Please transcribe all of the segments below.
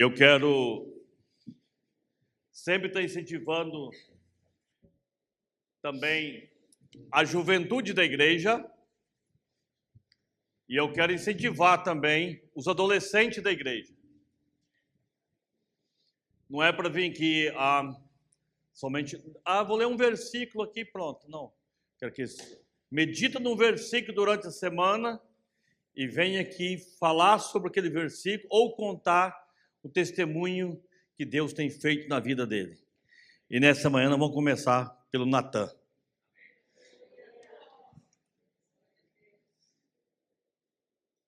Eu quero sempre estar incentivando também a juventude da igreja, e eu quero incentivar também os adolescentes da igreja. Não é para vir aqui somente, vou ler um versículo aqui, pronto. Não, quero que medita num versículo durante a semana e venha aqui falar sobre aquele versículo ou contar o testemunho que Deus tem feito na vida dele. E nessa manhã nós vamos começar pelo Natan.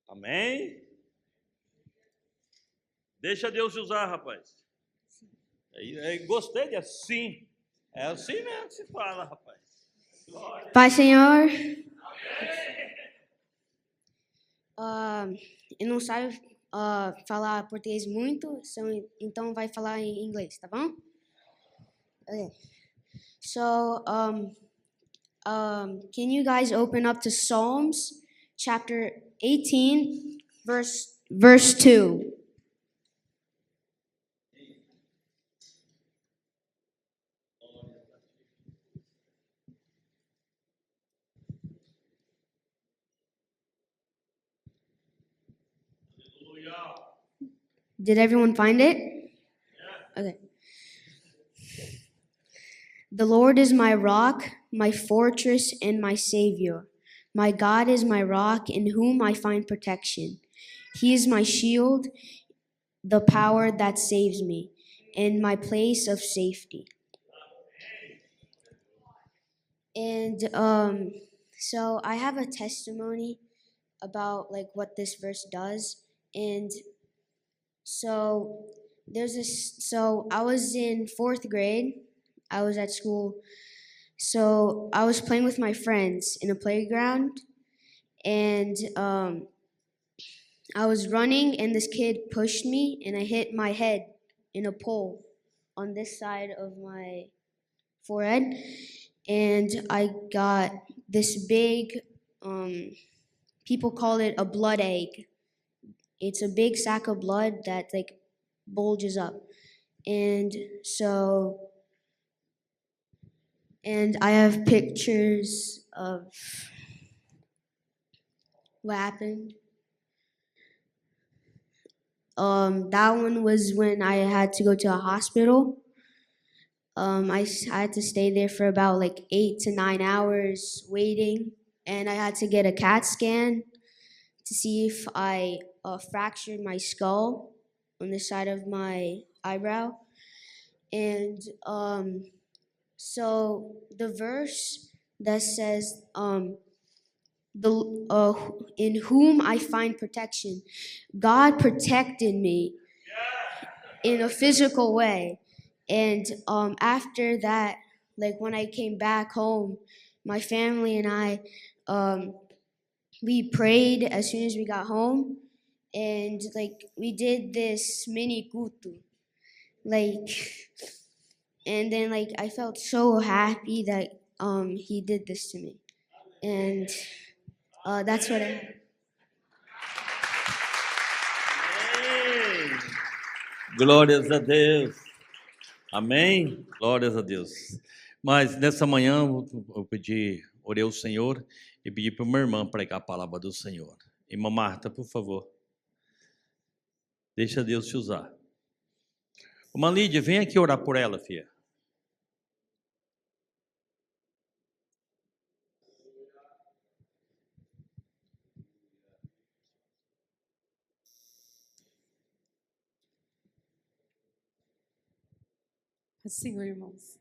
Amém? Deixa Deus te usar, rapaz. Gostei de assim. É assim mesmo que se fala, rapaz. Pai, Senhor. Eu não sabe falar português muito, então vai falar em inglês, tá bom? Okay. So, can you guys open up to Psalms chapter 18, verse 2? Did everyone find it? Okay. The Lord is my rock, my fortress, and my Savior. My God is my rock, in whom I find protection. He is my shield, the power that saves me, and my place of safety. And so I have a testimony about like what this verse does. And so I was in 4th grade. I was at school. So I was playing with my friends in a playground, and I was running, and this kid pushed me, and I hit my head in a pole on this side of my forehead, and I got this big, people call it a blood egg. It's a big sack of blood that like bulges up, and I have pictures of what happened. That one was when I had to go to a hospital. I had to stay there for about like 8 to 9 hours waiting, and I had to get a CAT scan to see if I fractured my skull on the side of my eyebrow. And so the verse that says, in whom I find protection, God protected me in a physical way. And after that, like when I came back home, my family and I, we prayed as soon as we got home, and like we did this mini kutu, and then like I felt so happy that he did this to me, and that's what I had. Glórias a Deus. Amém? Glórias a Deus. Mas nessa manhã eu orei ao Senhor e pedi para uma irmã pregar a palavra do Senhor. Irmã Marta, por favor. Deixa Deus te usar. Irmã Lídia, vem aqui orar por ela, filha. Senhor, irmãos.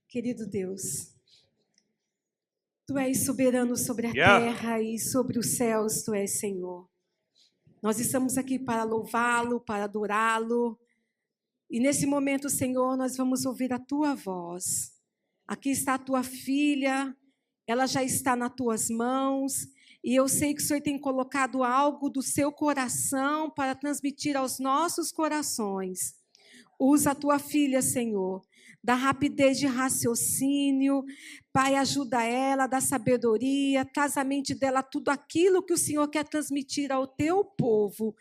Querido Deus, Tu és soberano sobre a terra e sobre os céus, Tu és Senhor. Nós estamos aqui para louvá-lo, para adorá-lo. E nesse momento, Senhor, nós vamos ouvir a Tua voz. Aqui está a Tua filha, ela já está nas Tuas mãos. E eu sei que o Senhor tem colocado algo do seu coração para transmitir aos nossos corações. Usa a Tua filha, Senhor, da rapidez de raciocínio, Pai, ajuda ela, dá sabedoria, traz à mente dela tudo aquilo que o Senhor quer transmitir ao teu povo.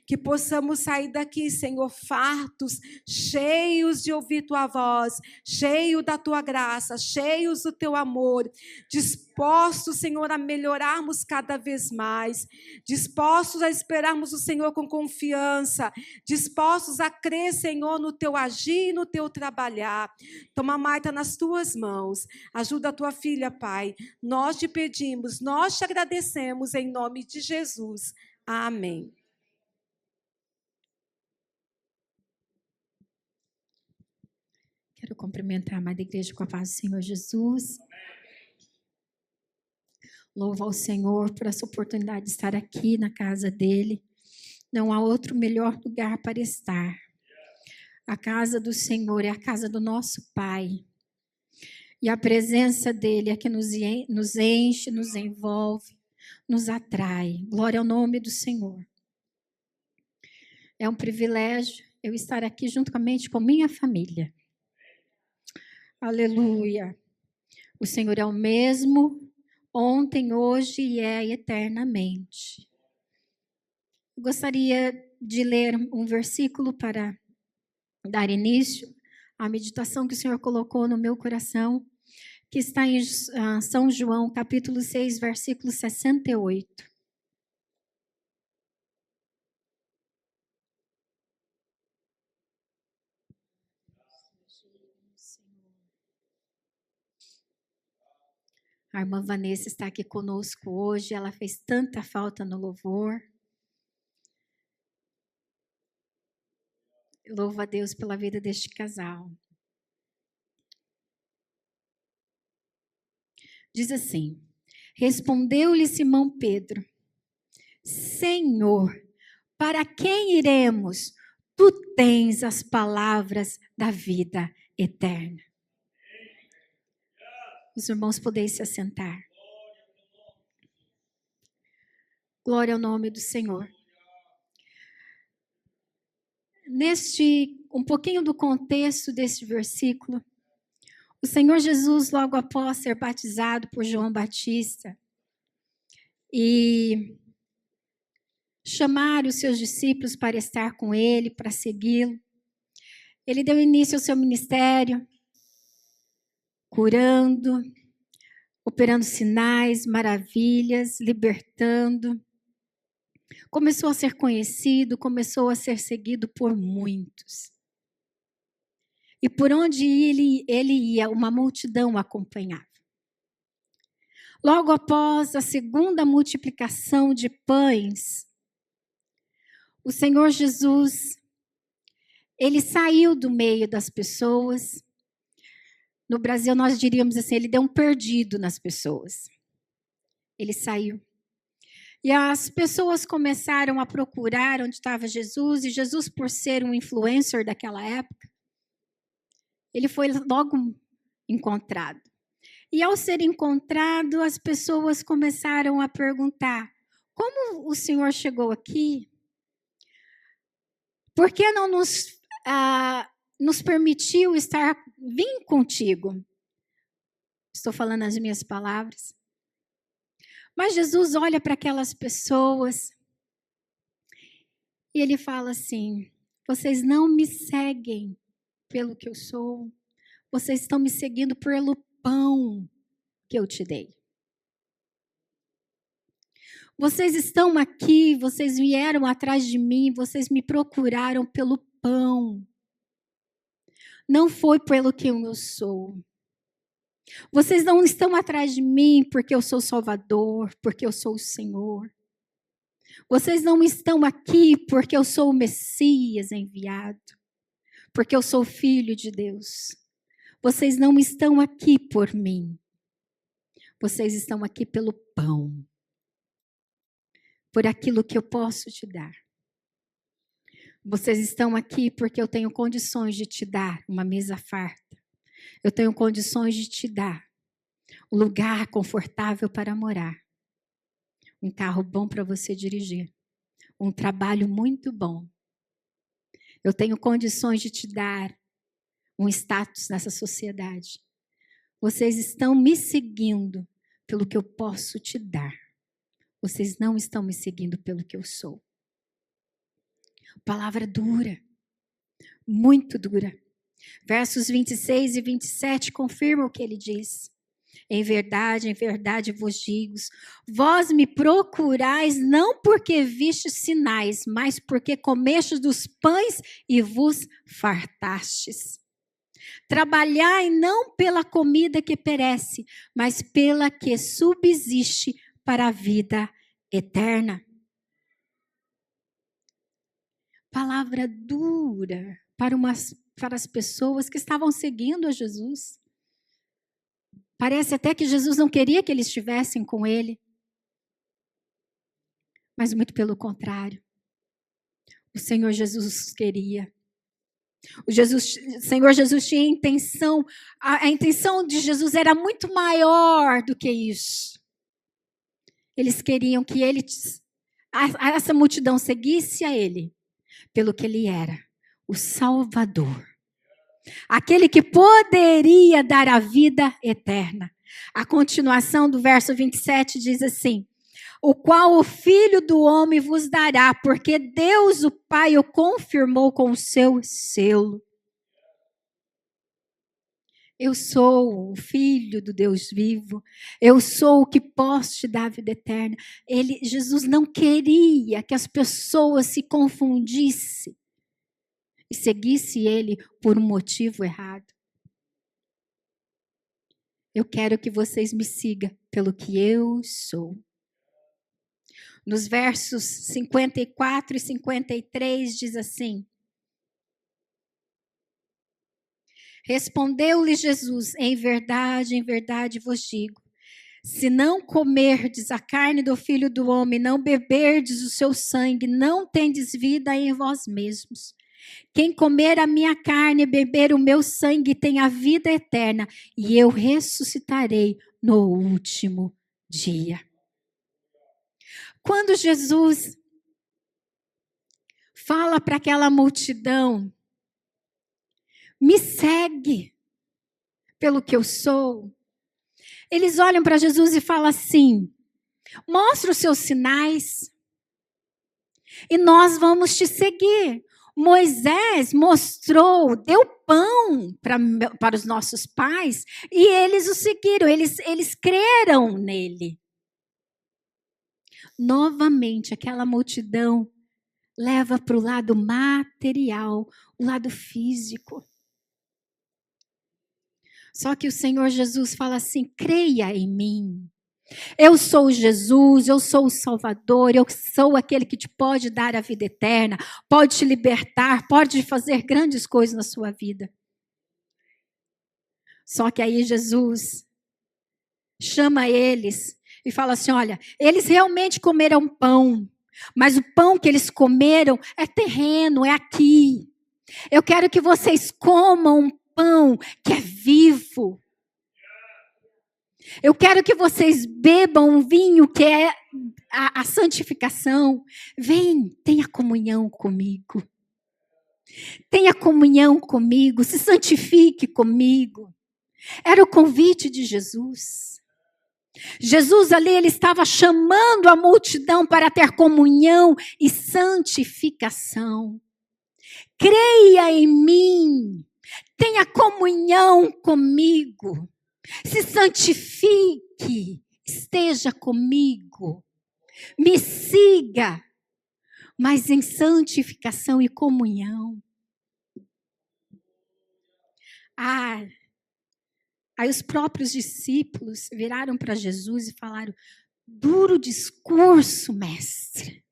Que possamos sair daqui, Senhor, fartos, cheios de ouvir tua voz, cheios da tua graça, cheios do teu amor, dispostos, Senhor, a melhorarmos cada vez mais, dispostos a esperarmos o Senhor com confiança, dispostos a crer, Senhor, no teu agir e no teu trabalhar. Toma Marta nas tuas mãos, ajuda a tua filha, Pai. Nós te pedimos, nós te agradecemos em nome de Jesus. Amém. Quero cumprimentar a amada igreja com a paz do Senhor Jesus. Louvo ao Senhor por essa oportunidade de estar aqui na casa dele. Não há outro melhor lugar para estar. A casa do Senhor é a casa do nosso Pai. E a presença dele é que nos enche, nos envolve, nos atrai. Glória ao nome do Senhor. É um privilégio eu estar aqui juntamente com minha família. Aleluia. O Senhor é o mesmo, ontem, hoje e é eternamente. Eu gostaria de ler um versículo para dar início à meditação que o Senhor colocou no meu coração, que está em São João, capítulo 6, versículo 68. A irmã Vanessa está aqui conosco hoje, ela fez tanta falta no louvor. Louvo a Deus pela vida deste casal. Diz assim: respondeu-lhe Simão Pedro: Senhor, para quem iremos? Tu tens as palavras da vida eterna. Os irmãos podem se assentar. Glória ao nome do Senhor. Um pouquinho do contexto deste versículo, o Senhor Jesus, logo após ser batizado por João Batista e chamar os seus discípulos para estar com ele, para segui-lo, ele deu início ao seu ministério, curando, operando sinais, maravilhas, libertando. Começou a ser conhecido, começou a ser seguido por muitos. E por onde ele ia, uma multidão o acompanhava. Logo após a segunda multiplicação de pães, o Senhor Jesus, ele saiu do meio das pessoas. No Brasil, nós diríamos assim, ele deu um perdido nas pessoas. Ele saiu. E as pessoas começaram a procurar onde estava Jesus, e Jesus, por ser um influencer daquela época, ele foi logo encontrado. E ao ser encontrado, as pessoas começaram a perguntar: como o Senhor chegou aqui? Por que não nos permitiu vir contigo? Estou falando as minhas palavras. Mas Jesus olha para aquelas pessoas e ele fala assim: vocês não me seguem pelo que eu sou, vocês estão me seguindo pelo pão que eu te dei. Vocês estão aqui, vocês vieram atrás de mim, vocês me procuraram pelo pão. Não foi pelo que eu sou. Vocês não estão atrás de mim porque eu sou Salvador, porque eu sou o Senhor. Vocês não estão aqui porque eu sou o Messias enviado, porque eu sou filho de Deus. Vocês não estão aqui por mim. Vocês estão aqui pelo pão, por aquilo que eu posso te dar. Vocês estão aqui porque eu tenho condições de te dar uma mesa farta. Eu tenho condições de te dar um lugar confortável para morar, um carro bom para você dirigir, um trabalho muito bom. Eu tenho condições de te dar um status nessa sociedade. Vocês estão me seguindo pelo que eu posso te dar. Vocês não estão me seguindo pelo que eu sou. Palavra dura, muito dura. Versos 26 e 27 confirmam o que ele diz. Em verdade vos digo, vós me procurais não porque vistes sinais, mas porque comestes dos pães e vos fartastes. Trabalhai não pela comida que perece, mas pela que subsiste para a vida eterna. Palavra dura para as pessoas que estavam seguindo a Jesus. Parece até que Jesus não queria que eles estivessem com ele. Mas muito pelo contrário. O Senhor Jesus queria. O Senhor Jesus tinha intenção. A intenção de Jesus era muito maior do que isso. Eles queriam que essa multidão seguisse a ele pelo que ele era, o Salvador. Aquele que poderia dar a vida eterna. A continuação do verso 27 diz assim: o qual o Filho do Homem vos dará, porque Deus o Pai o confirmou com o seu selo. Eu sou o Filho do Deus vivo. Eu sou o que posso te dar a vida eterna. Jesus não queria que as pessoas se confundissem e seguisse ele por um motivo errado. Eu quero que vocês me sigam pelo que eu sou. Nos versos 54 e 53 diz assim: respondeu-lhe Jesus, em verdade vos digo, se não comerdes a carne do Filho do Homem, não beberdes o seu sangue, não tendes vida em vós mesmos. Quem comer a minha carne e beber o meu sangue tem a vida eterna, e eu ressuscitarei no último dia. Quando Jesus fala para aquela multidão, me segue pelo que eu sou, eles olham para Jesus e falam assim: mostra os seus sinais e nós vamos te seguir. Moisés mostrou, deu pão para os nossos pais e eles o seguiram, eles creram nele. Novamente, aquela multidão leva para o lado material, o lado físico. Só que o Senhor Jesus fala assim: creia em mim. Eu sou Jesus, eu sou o Salvador, eu sou aquele que te pode dar a vida eterna, pode te libertar, pode fazer grandes coisas na sua vida. Só que aí Jesus chama eles e fala assim: olha, eles realmente comeram pão, mas o pão que eles comeram é terreno, é aqui. Eu quero que vocês comam um pão que é vivo. Eu quero que vocês bebam um vinho que é a santificação. Vem, tenha comunhão comigo. Tenha comunhão comigo, se santifique comigo. Era o convite de Jesus. Jesus ali, ele estava chamando a multidão para ter comunhão e santificação. Creia em mim, tenha comunhão comigo. Se santifique, esteja comigo, me siga, mas em santificação e comunhão. Aí os próprios discípulos viraram para Jesus e falaram: duro discurso, mestre.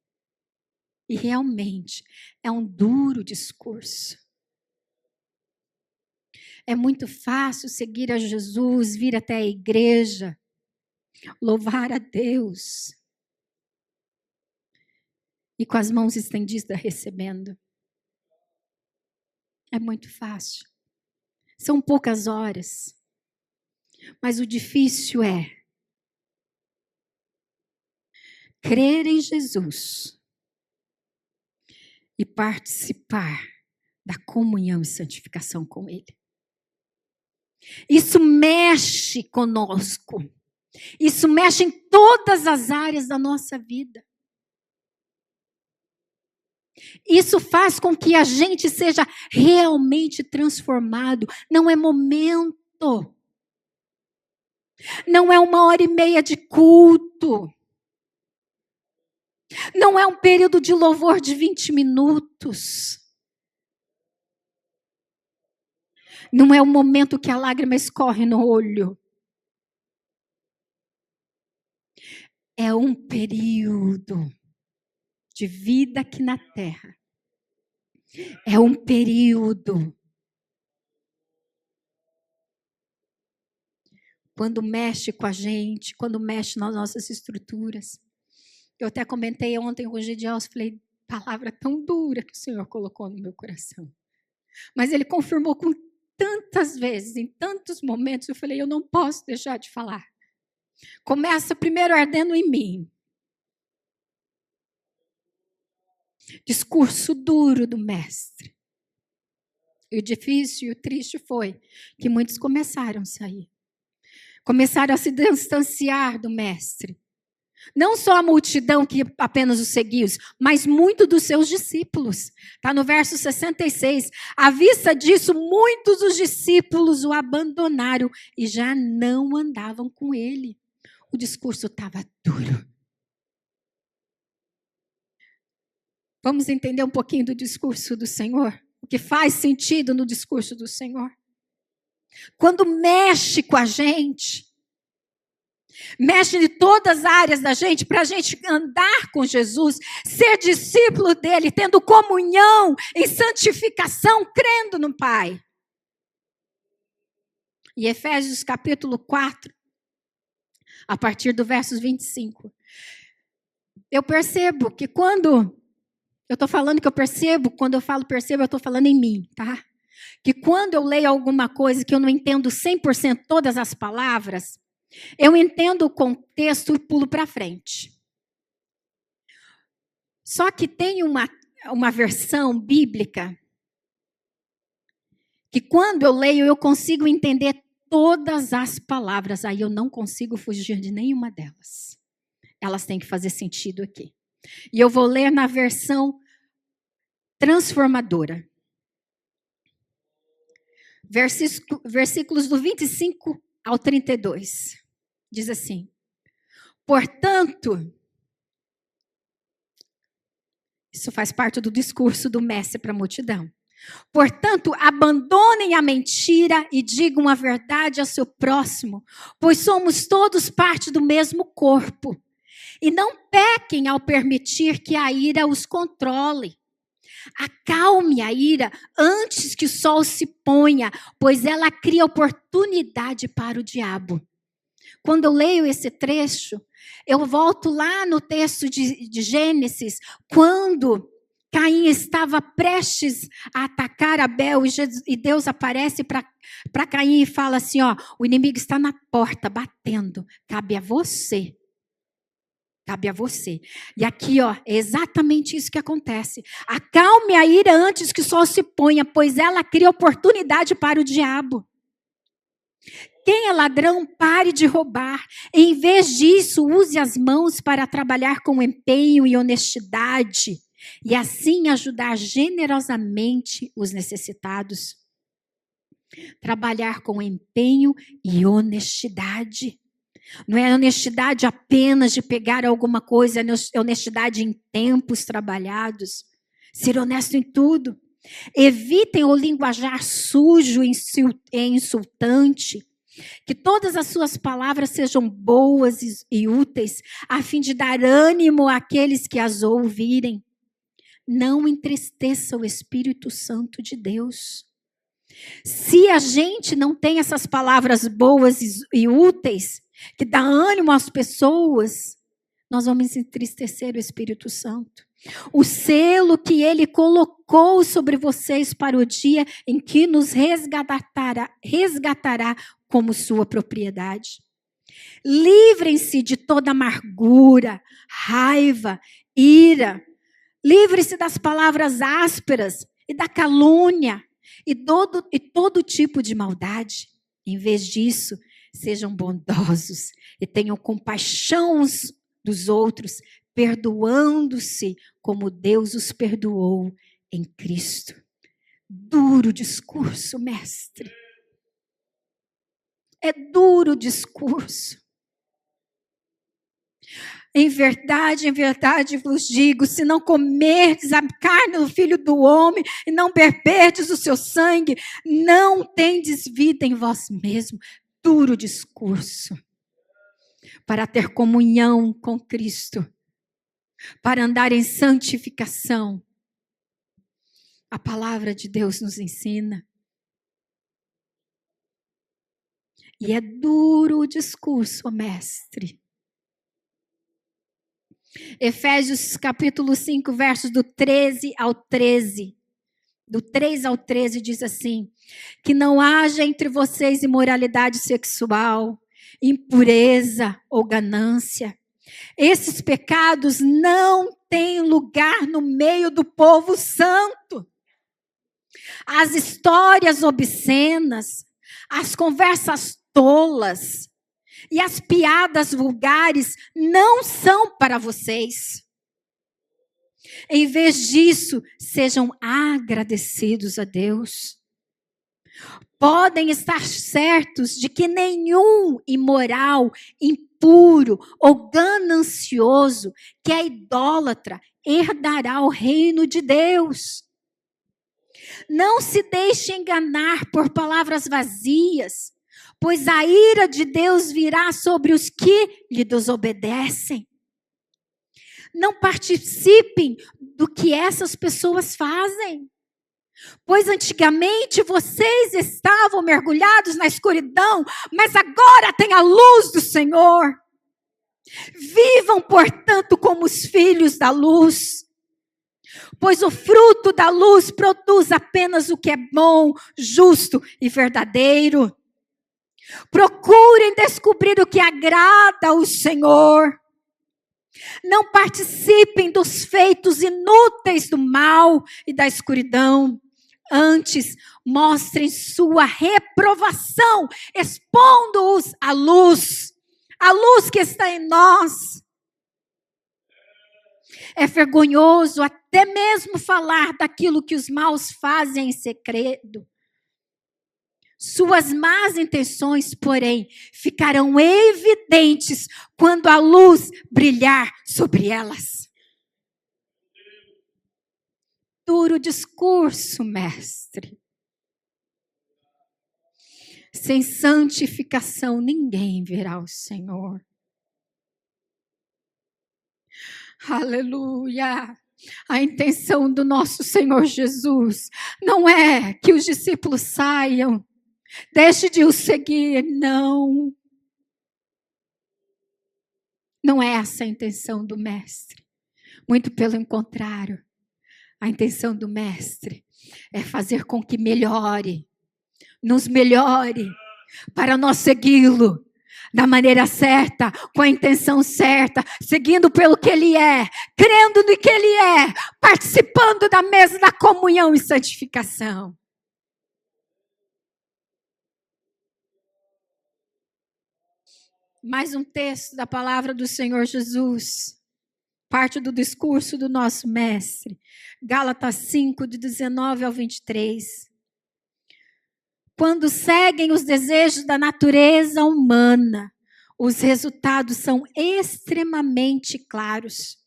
E realmente é um duro discurso. É muito fácil seguir a Jesus, vir até a igreja, louvar a Deus e com as mãos estendidas recebendo. É muito fácil. São poucas horas. Mas o difícil é crer em Jesus e participar da comunhão e santificação com Ele. Isso mexe conosco. Isso mexe em todas as áreas da nossa vida. Isso faz com que a gente seja realmente transformado. Não é momento. Não é 1h30 de culto. Não é um período de louvor de 20 minutos. Não é o momento que a lágrima escorre no olho. É um período de vida aqui na terra. É um período. Quando mexe com a gente, quando mexe nas nossas estruturas. Eu até comentei ontem com o Gideon, falei, palavra tão dura que o Senhor colocou no meu coração. Mas Ele confirmou com tantas vezes, em tantos momentos, eu falei, eu não posso deixar de falar. Começa primeiro ardendo em mim. Discurso duro do mestre. E o difícil e o triste foi que muitos começaram a sair. Começaram a se distanciar do mestre. Não só a multidão que apenas o seguiu, mas muitos dos seus discípulos. Está no verso 66. À vista disso, muitos dos discípulos o abandonaram e já não andavam com ele. O discurso estava duro. Vamos entender um pouquinho do discurso do Senhor? O que faz sentido no discurso do Senhor? Quando mexe com a gente, mexe em todas as áreas da gente, para a gente andar com Jesus, ser discípulo dele, tendo comunhão em santificação, crendo no Pai. Em Efésios capítulo 4, a partir do versos 25, eu percebo que quando eu estou falando que eu percebo, quando eu falo percebo, eu estou falando em mim, tá? Que quando eu leio alguma coisa que eu não entendo 100% todas as palavras, eu entendo o contexto e pulo para frente. Só que tem uma versão bíblica que quando eu leio eu consigo entender todas as palavras, aí eu não consigo fugir de nenhuma delas. Elas têm que fazer sentido aqui. E eu vou ler na versão transformadora. Versículos do 25 ao 32. Diz assim: portanto, isso faz parte do discurso do mestre para a multidão. Portanto, abandonem a mentira e digam a verdade ao seu próximo, pois somos todos parte do mesmo corpo. E não pequem ao permitir que a ira os controle. Acalme a ira antes que o sol se ponha, pois ela cria oportunidade para o diabo. Quando eu leio esse trecho, eu volto lá no texto de Gênesis, quando Caim estava prestes a atacar Abel e Deus aparece para Caim e fala assim, ó, o inimigo está na porta batendo, cabe a você. Cabe a você. E aqui, ó, é exatamente isso que acontece. Acalme a ira antes que o sol se ponha, pois ela cria oportunidade para o diabo. Quem é ladrão, pare de roubar. Em vez disso, use as mãos para trabalhar com empenho e honestidade, e assim ajudar generosamente os necessitados. Trabalhar com empenho e honestidade. Não é honestidade apenas de pegar alguma coisa, é honestidade em tempos trabalhados. Ser honesto em tudo. Evitem o linguajar sujo e insultante. Que todas as suas palavras sejam boas e úteis, a fim de dar ânimo àqueles que as ouvirem. Não entristeça o Espírito Santo de Deus. Se a gente não tem essas palavras boas e úteis, que dá ânimo às pessoas, nós vamos entristecer o Espírito Santo. O selo que Ele colocou sobre vocês para o dia em que nos resgatará como sua propriedade. Livrem-se de toda amargura, raiva, ira. Livre-se das palavras ásperas e da calúnia e todo tipo de maldade. Em vez disso, sejam bondosos e tenham compaixão uns dos outros, perdoando-se como Deus os perdoou em Cristo. Duro discurso, mestre. É duro discurso. Em verdade vos digo, se não comerdes a carne do Filho do Homem e não beberdes o seu sangue, não tendes vida em vós mesmo. Duro discurso. Para ter comunhão com Cristo, para andar em santificação. A palavra de Deus nos ensina. E é duro o discurso, mestre. Efésios capítulo 5, versos do 13 ao 13. Do 3 ao 13 diz assim: que não haja entre vocês imoralidade sexual, impureza ou ganância. Esses pecados não têm lugar no meio do povo santo. As histórias obscenas, as conversas tolas e as piadas vulgares não são para vocês. Em vez disso, sejam agradecidos a Deus. Podem estar certos de que nenhum imoral, impuro ou ganancioso que é idólatra herdará o reino de Deus. Não se deixe enganar por palavras vazias, pois a ira de Deus virá sobre os que lhe desobedecem. Não participem do que essas pessoas fazem, pois antigamente vocês estavam mergulhados na escuridão, mas agora tem a luz do Senhor. Vivam, portanto, como os filhos da luz, pois o fruto da luz produz apenas o que é bom, justo e verdadeiro. Procurem descobrir o que agrada ao Senhor. Não participem dos feitos inúteis do mal e da escuridão. Antes, mostrem sua reprovação, expondo-os à luz que está em nós. É vergonhoso até mesmo falar daquilo que os maus fazem em segredo. Suas más intenções, porém, ficarão evidentes quando a luz brilhar sobre elas. Duro discurso, mestre. Sem santificação, ninguém verá o Senhor. Aleluia! A intenção do nosso Senhor Jesus não é que os discípulos saiam, deixe de o seguir, não. Não é essa a intenção do mestre. Muito pelo contrário. A intenção do mestre é fazer com que melhore, nos melhore, para nós segui-lo da maneira certa, com a intenção certa, seguindo pelo que ele é, crendo no que ele é, participando da mesa da comunhão e santificação. Mais um texto da palavra do Senhor Jesus, parte do discurso do nosso mestre, Gálatas 5, de 19 ao 23. Quando seguem os desejos da natureza humana, os resultados são extremamente claros.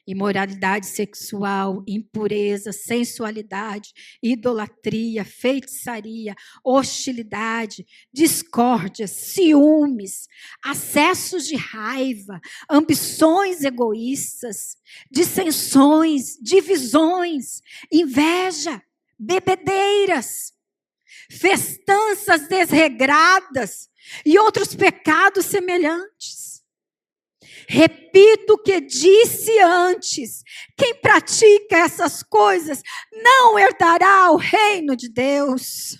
Imoralidade sexual, impureza, sensualidade, idolatria, feitiçaria, hostilidade, discórdia, ciúmes, acessos de raiva, ambições egoístas, dissensões, divisões, inveja, bebedeiras, festanças desregradas e outros pecados semelhantes. Repito o que disse antes: quem pratica essas coisas não herdará o reino de Deus.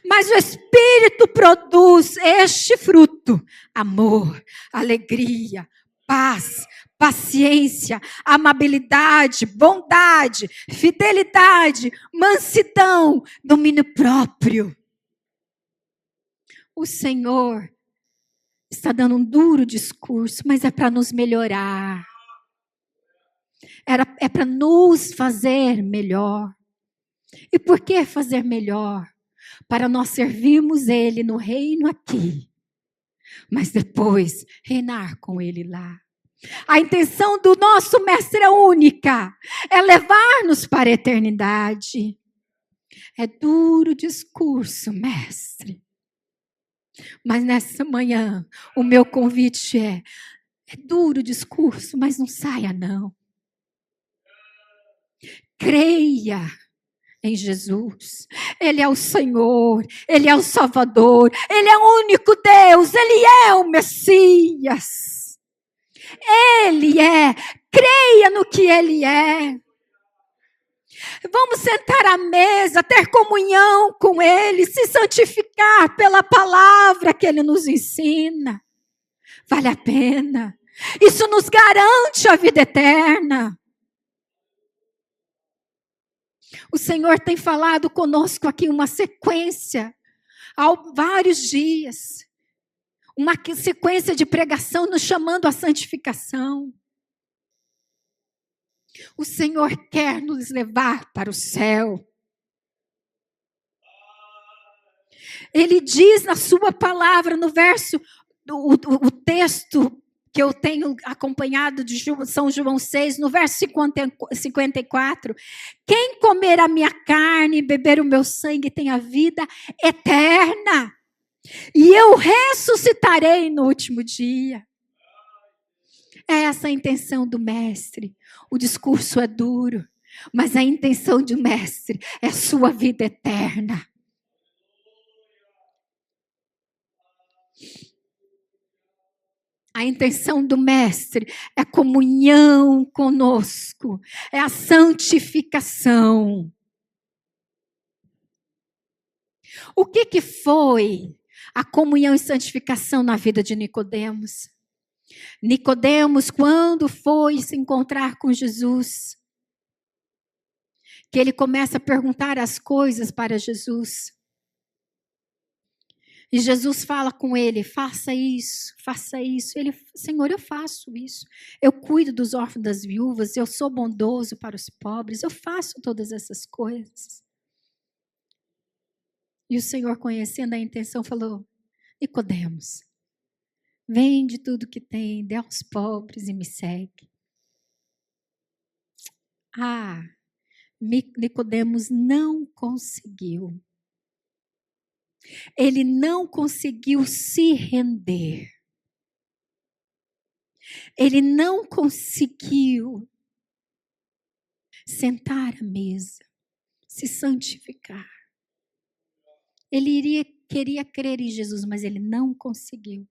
Mas o Espírito produz este fruto: amor, alegria, paz, paciência, amabilidade, bondade, fidelidade, mansidão, domínio próprio. O Senhor está dando um duro discurso, mas é para nos melhorar. É para nos fazer melhor. E por que fazer melhor? Para nós servirmos Ele no reino aqui, mas depois reinar com Ele lá. A intenção do nosso mestre é única, é levar-nos para a eternidade. É duro discurso, mestre. Mas nessa manhã, o meu convite é duro discurso, mas não saia não. Creia em Jesus. Ele é o Senhor, Ele é o Salvador, Ele é o único Deus, Ele é o Messias. Ele é, creia no que Ele é. Vamos sentar à mesa, ter comunhão com Ele, se santificar pela palavra que Ele nos ensina. Vale a pena. Isso nos garante a vida eterna. O Senhor tem falado conosco aqui uma sequência, há vários dias. Uma sequência de pregação nos chamando à santificação. O Senhor quer nos levar para o céu. Ele diz na sua palavra, no verso, o texto que eu tenho acompanhado de São João 6, no verso 54, quem comer a minha carne e beber o meu sangue tem a vida eterna, e eu ressuscitarei no último dia. É essa a intenção do mestre. O discurso é duro, mas a intenção do mestre é a sua vida eterna. A intenção do mestre é a comunhão conosco, é a santificação. O que foi a comunhão e santificação na vida de Nicodemos? Nicodemos, quando foi se encontrar com Jesus, que ele começa a perguntar as coisas para Jesus. E Jesus fala com ele, faça isso, faça isso. Ele, Senhor, eu faço isso. Eu cuido dos órfãos, das viúvas, eu sou bondoso para os pobres, eu faço todas essas coisas. E o Senhor, conhecendo a intenção, falou, Nicodemos, vende tudo que tem, dê aos pobres e me segue. Ah, Nicodemos não conseguiu. Ele não conseguiu se render. Ele não conseguiu sentar à mesa, se santificar. Ele queria crer em Jesus, mas ele não conseguiu.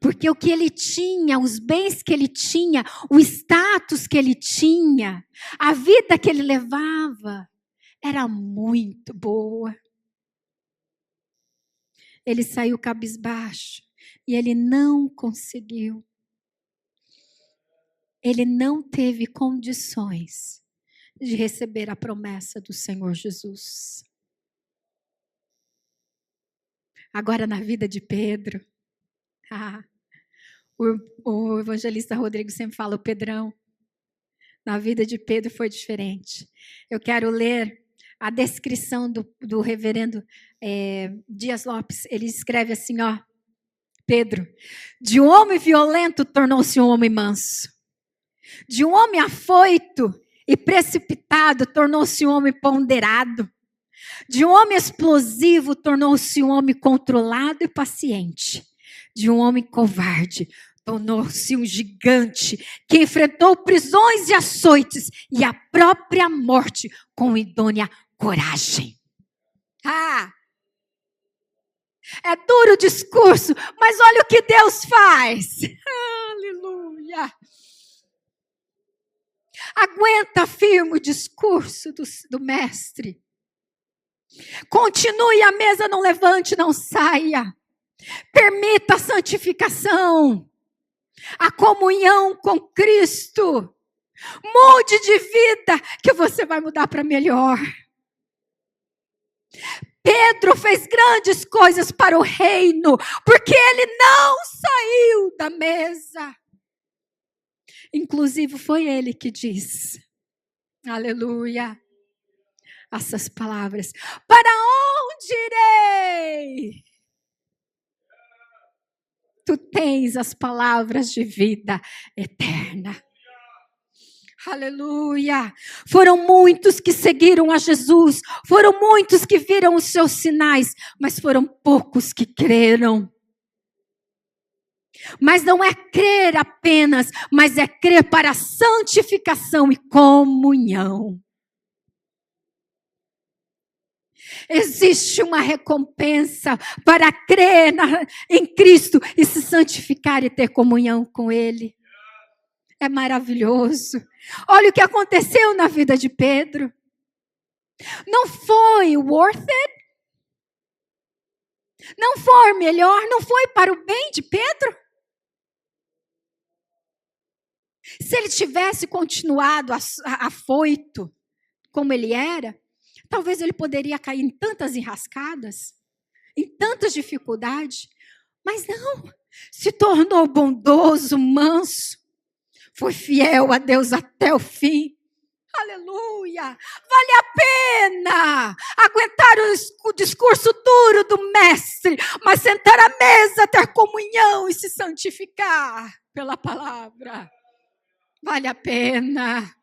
Porque o que ele tinha, os bens que ele tinha, o status que ele tinha, a vida que ele levava, era muito boa. Ele saiu cabisbaixo e ele não conseguiu. Ele não teve condições de receber a promessa do Senhor Jesus. Agora na vida de Pedro, o evangelista Rodrigo sempre fala, o Pedrão, na vida de Pedro foi diferente. Eu quero ler a descrição do reverendo Dias Lopes. Ele escreve assim, ó, Pedro, de um homem violento tornou-se um homem manso. De um homem afoito e precipitado tornou-se um homem ponderado. De um homem explosivo tornou-se um homem controlado e paciente. De um homem covarde tornou-se um gigante que enfrentou prisões e açoites e a própria morte com idônea coragem. É duro o discurso, mas olha o que Deus faz. Aleluia. Aguenta firme o discurso do mestre. Continue à mesa, não levante, não saia. Permita a santificação, a comunhão com Cristo. Mude de vida que você vai mudar para melhor. Pedro fez grandes coisas para o reino, porque ele não saiu da mesa. Inclusive foi ele que disse, aleluia, essas palavras: para onde irei? Tu tens as palavras de vida eterna. Aleluia. Foram muitos que seguiram a Jesus, foram muitos que viram os seus sinais, mas foram poucos que creram. Mas não é crer apenas, mas é crer para a santificação e comunhão. Existe uma recompensa para crer em Cristo e se santificar e ter comunhão com Ele. É maravilhoso. Olha o que aconteceu na vida de Pedro. Não foi worth it? Não foi melhor? Não foi para o bem de Pedro? Se ele tivesse continuado afoito como ele era, talvez ele poderia cair em tantas enrascadas, em tantas dificuldades, mas não, se tornou bondoso, manso, foi fiel a Deus até o fim. Aleluia! Vale a pena aguentar o discurso duro do mestre, mas sentar à mesa, ter comunhão e se santificar pela palavra. Vale a pena.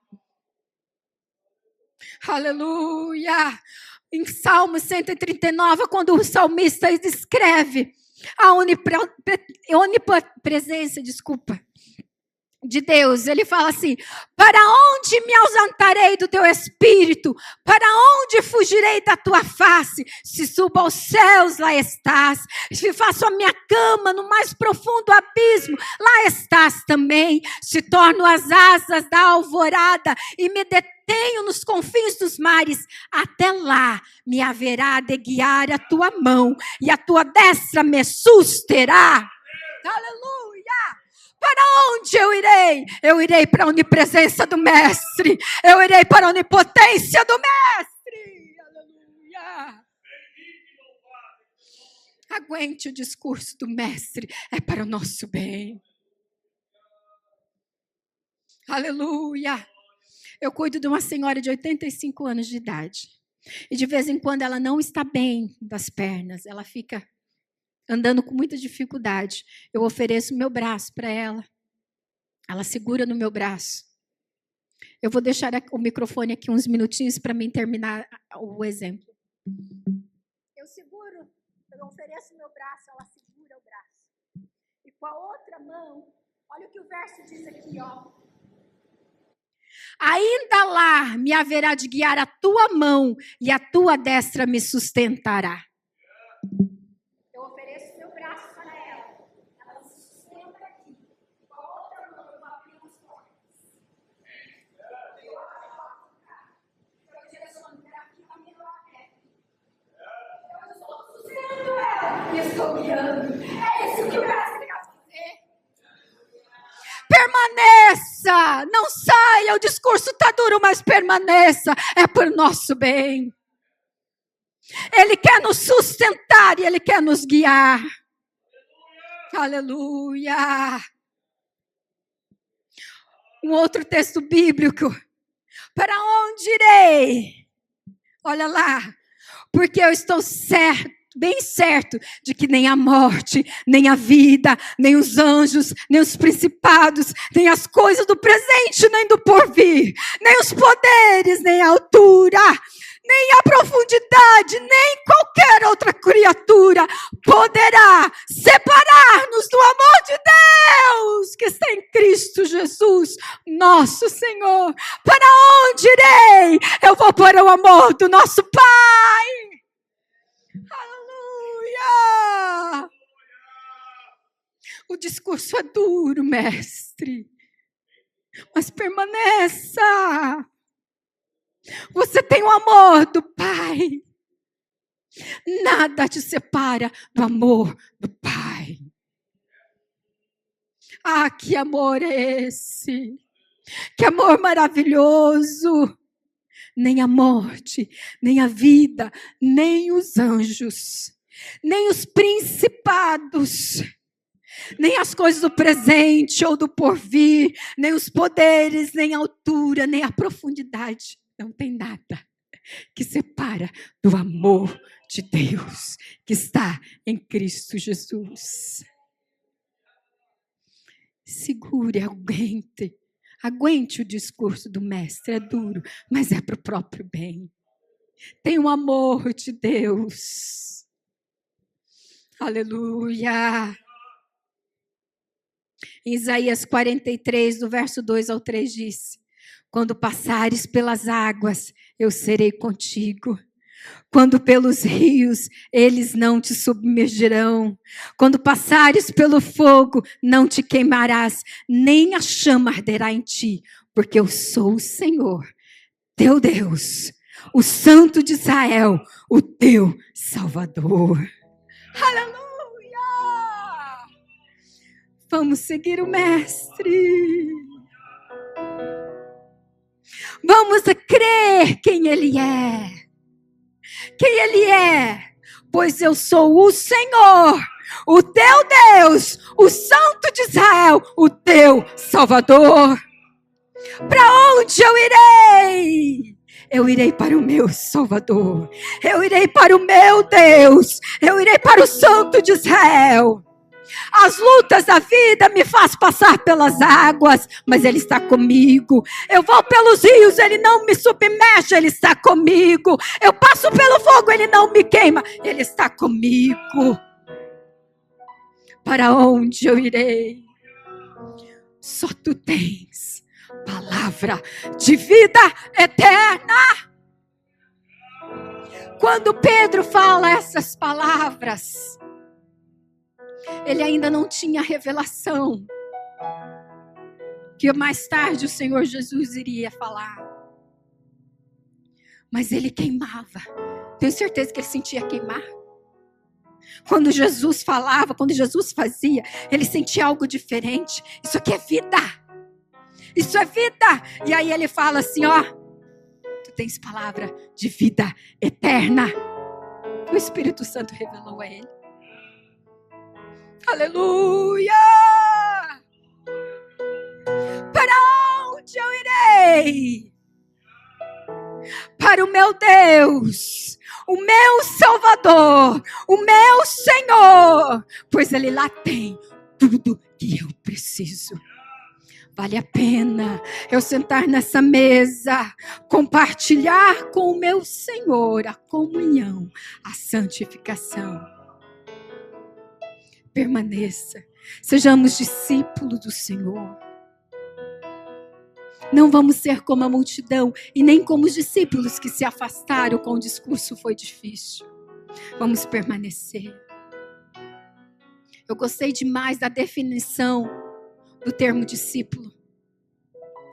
Aleluia! Em Salmo 139, quando o salmista escreve a onipresença, de Deus, ele fala assim: para onde me ausentarei do teu espírito? Para onde fugirei da tua face? Se subo aos céus, lá estás. Se faço a minha cama no mais profundo abismo, lá estás também. Se torno as asas da alvorada e me detenho nos confins dos mares, até lá me haverá de guiar a tua mão e a tua destra me susterá. Aleluia! Para onde eu irei? Eu irei para a onipresença do mestre. Eu irei para a onipotência do mestre. Aleluia! Aguente o discurso do mestre. É para o nosso bem. Aleluia! Eu cuido de uma senhora de 85 anos de idade. E de vez em quando ela não está bem das pernas. Ela fica andando com muita dificuldade. Eu ofereço meu braço para ela. Ela segura no meu braço. Eu vou deixar o microfone aqui uns minutinhos para mim terminar o exemplo. Eu ofereço meu braço, ela segura o braço. E com a outra mão, olha o que o verso diz aqui, ó. Ainda lá me haverá de guiar a tua mão e a tua destra me sustentará. Estou guiando. É isso que o mestre quer fazer. Permaneça, não saia. O discurso está duro, mas permaneça. É por nosso bem. Ele quer nos sustentar e Ele quer nos guiar. Aleluia. Um outro texto bíblico. Para onde irei? Olha lá. Porque eu estou bem certo de que nem a morte, nem a vida, nem os anjos, nem os principados, nem as coisas do presente, nem do porvir, nem os poderes, nem a altura, nem a profundidade, nem qualquer outra criatura poderá separar-nos do amor de Deus que está em Cristo Jesus, nosso Senhor. Para onde irei? Eu vou para o amor do nosso Pai. Aleluia! O discurso é duro, mestre, mas permaneça. Você tem o amor do Pai. Nada te separa do amor do Pai. Ah, que amor é esse? Que amor maravilhoso! nem a morte, nem a vida, nem os anjos, nem os principados, nem as coisas do presente ou do porvir, nem os poderes, nem a altura, nem a profundidade. Não tem nada que separa do amor de Deus que está em Cristo Jesus. Segure, aguente o discurso do mestre, é duro, mas é para o próprio bem. Tem o amor de Deus. Aleluia. Em Isaías 43, do verso 2 ao 3 diz: quando passares pelas águas, eu serei contigo. Quando pelos rios, eles não te submergirão. Quando passares pelo fogo, não te queimarás, nem a chama arderá em ti, porque eu sou o Senhor, teu Deus, o Santo de Israel, o teu Salvador. Aleluia! Vamos seguir o Mestre. Vamos crer quem Ele é. Quem Ele é, pois eu sou o Senhor, o teu Deus, o Santo de Israel, o teu Salvador. Para onde eu irei? Eu irei para o meu Salvador, eu irei para o meu Deus, eu irei para o Santo de Israel. As lutas da vida me faz passar pelas águas, mas Ele está comigo. Eu vou pelos rios, Ele não me submerge, Ele está comigo. Eu passo pelo fogo, Ele não me queima, Ele está comigo. Para onde eu irei? Só Tu tens palavra de vida eterna. Quando Pedro fala essas palavras, ele ainda não tinha revelação que mais tarde o Senhor Jesus iria falar. Mas ele queimava. Tenho certeza que ele sentia queimar. Quando Jesus falava, quando Jesus fazia, ele sentia algo diferente. Isso aqui é vida. Isso é vida. E aí ele fala assim, ó: tu tens palavra de vida eterna. O Espírito Santo revelou a ele. Aleluia! Para onde eu irei? Para o meu Deus, o meu Salvador, o meu Senhor, pois Ele lá tem tudo que eu preciso. Vale a pena eu sentar nessa mesa, compartilhar com o meu Senhor a comunhão, a santificação. Permaneça, sejamos discípulos do Senhor. Não vamos ser como a multidão e nem como os discípulos que se afastaram quando o discurso foi difícil. Vamos permanecer. Eu gostei demais da definição do termo discípulo.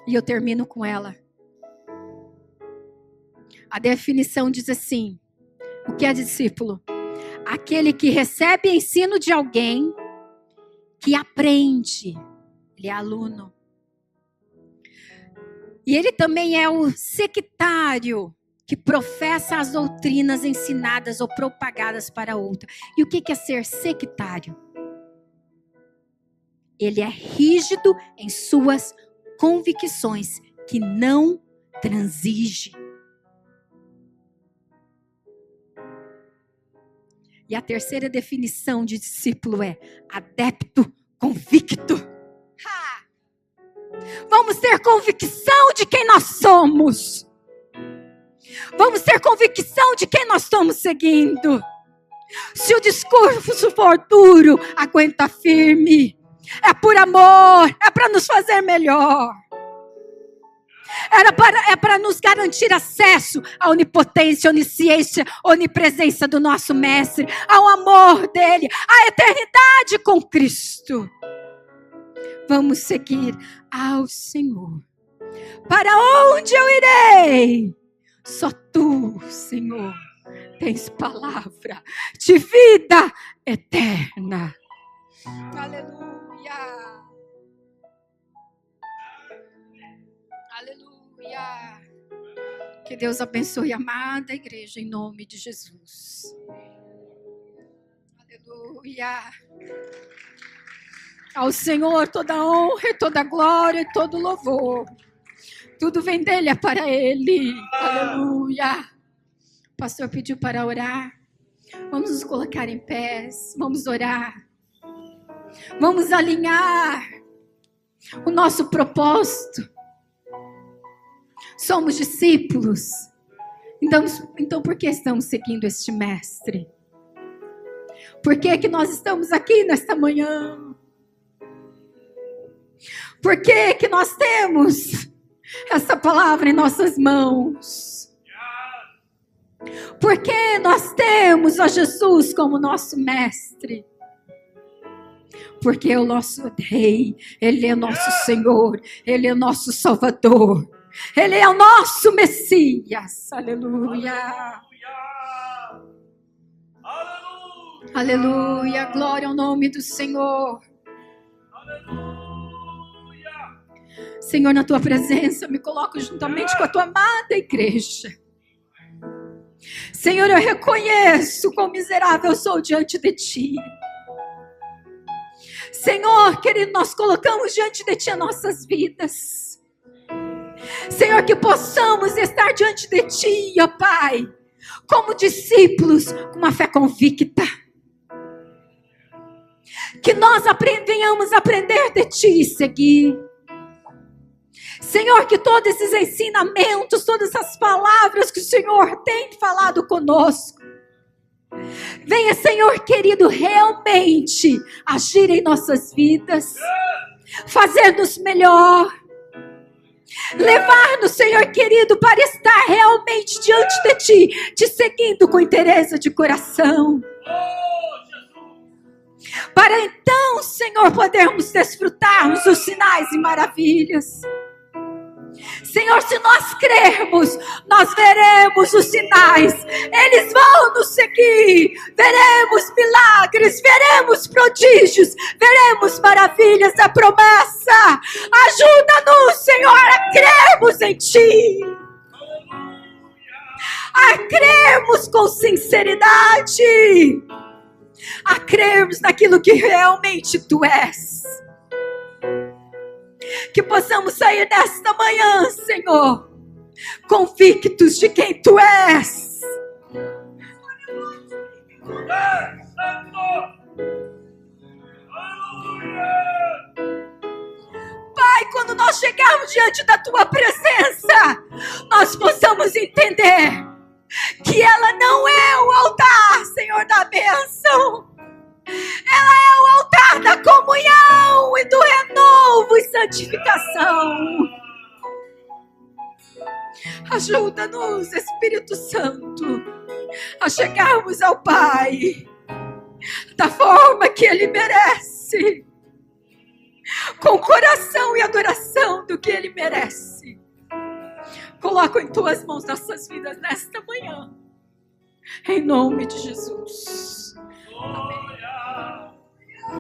E eu termino com ela. A definição diz assim: o que é discípulo? Aquele que recebe ensino de alguém, que aprende. Ele é aluno. E ele também é o sectário, que professa as doutrinas ensinadas ou propagadas para outra. E o que é ser sectário? Ele é rígido em suas convicções, que não transige. E a terceira definição de discípulo é adepto convicto. Vamos ter convicção de quem nós somos. Vamos ter convicção de quem nós estamos seguindo. Se o discurso for duro, aguenta firme. É por amor, é para nos fazer melhor. É para nos garantir acesso à onipotência, onisciência, onipresença do nosso Mestre, ao amor dele, à eternidade com Cristo. Vamos seguir ao Senhor. Para onde eu irei? Só Tu, Senhor, tens palavra de vida eterna. Aleluia. Aleluia. Que Deus abençoe a amada igreja em nome de Jesus. Aleluia. Ao Senhor toda honra e toda glória e todo louvor. Tudo vem dele, é para ele. Aleluia. O pastor pediu para orar. Vamos nos colocar em pés. Vamos orar. Vamos alinhar o nosso propósito. Somos discípulos. Então por que estamos seguindo este mestre? Por que nós estamos aqui nesta manhã? Por que nós temos essa palavra em nossas mãos? Por que nós temos a Jesus como nosso mestre? Porque é o nosso Rei, Ele é nosso Senhor, Ele é nosso Salvador, Ele é o nosso Messias. Aleluia. Aleluia. Glória ao nome do Senhor. Senhor, na tua presença, me coloco juntamente com a tua amada igreja. Senhor, eu reconheço quão miserável eu sou diante de ti. Senhor, querido, nós colocamos diante de ti as nossas vidas. Senhor, que possamos estar diante de ti, ó Pai, como discípulos, com uma fé convicta. Que nós venhamos aprender de ti e seguir. Senhor, que todos esses ensinamentos, todas as palavras que o Senhor tem falado conosco, venha, Senhor querido, realmente agir em nossas vidas, fazer-nos melhor, levar-nos, Senhor querido, para estar realmente diante de Ti, Te seguindo com interesse de coração. Para então, Senhor, podermos desfrutarmos dos sinais e maravilhas. Senhor, se nós crermos, nós veremos os sinais, eles vão nos seguir, veremos milagres, veremos prodígios, veremos maravilhas da promessa. Ajuda-nos, Senhor, a crermos em Ti, a crermos com sinceridade, a crermos naquilo que realmente Tu és. Que possamos sair desta manhã, Senhor, convictos de quem Tu és. Pai, quando nós chegarmos diante da Tua presença, nós possamos entender que ela não é o altar, Senhor, da bênção. Ela é o altar da comunhão e do renovo e santificação. Ajuda-nos, Espírito Santo, a chegarmos ao Pai da forma que Ele merece, com coração e adoração do que Ele merece. Coloco em Tuas mãos nossas vidas nesta manhã, em nome de Jesus. Amém.